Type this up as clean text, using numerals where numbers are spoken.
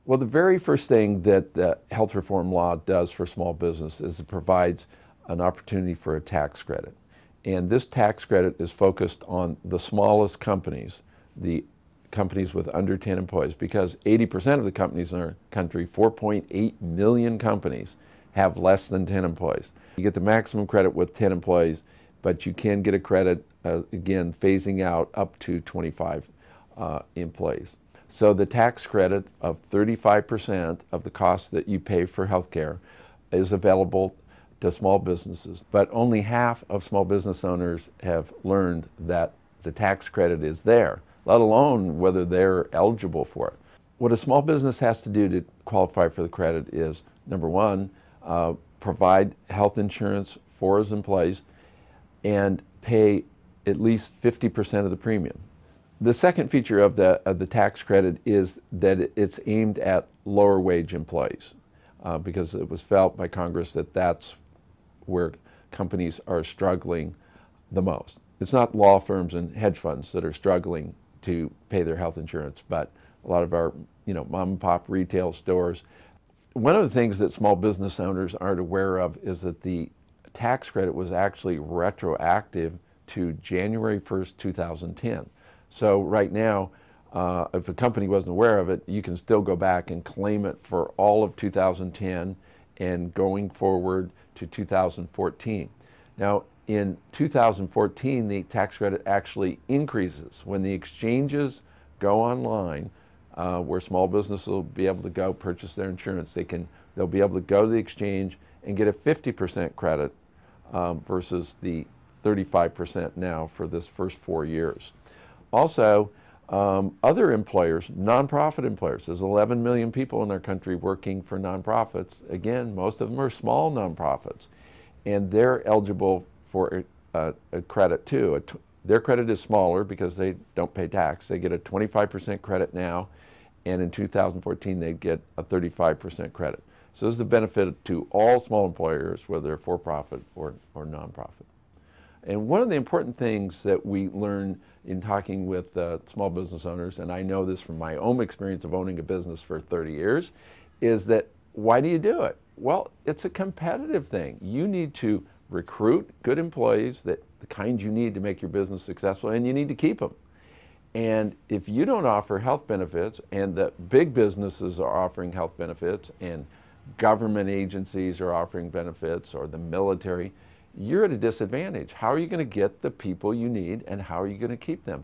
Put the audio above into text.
Well, the very first thing that the health reform law does for small business is it provides an opportunity for a tax credit. And this tax credit is focused on the smallest companies, the companies with under 10 employees, because 80% of the companies in our country, 4.8 million companies, have less than 10 employees. You get the maximum credit with 10 employees, but you can get a credit, again, phasing out up to 25 employees. So the tax credit of 35% of the cost that you pay for health care is available to small businesses, but only half of small business owners have learned that the tax credit is there, let alone whether they're eligible for it. What a small business has to do to qualify for the credit is, number one, provide health insurance for its employees and pay at least 50% of the premium. The second feature of the tax credit is that it's aimed at lower wage employees because it was felt by Congress that that's where companies are struggling the most. It's not law firms and hedge funds that are struggling to pay their health insurance, but a lot of our mom and pop retail stores. One of the things that small business owners aren't aware of is that the tax credit was actually retroactive to January 1st, 2010. So right now, if a company wasn't aware of it, you can still go back and claim it for all of 2010 and going forward to 2014. Now, in 2014, the tax credit actually increases. When the exchanges go online, where small businesses will be able to go purchase their insurance, they'll be able to go to the exchange and get a 50% credit versus the 35% now for this first 4 years. Also, other employers, nonprofit employers, there's 11 million people in our country working for nonprofits. Again, most of them are small nonprofits, and they're eligible for a credit too. Their credit is smaller because they don't pay tax. They get a 25% credit now, and in 2014 they get a 35% credit. So this is the benefit to all small employers, whether they're for-profit or nonprofit. And one of the important things that we learn in talking with small business owners, and I know this from my own experience of owning a business for 30 years, is that why do you do it? Well, it's a competitive thing. You need to recruit good employees, the kind you need to make your business successful, and you need to keep them. And if you don't offer health benefits, and the big businesses are offering health benefits, and government agencies are offering benefits, or the military, you're at a disadvantage. How are you going to get the people you need, and how are you going to keep them?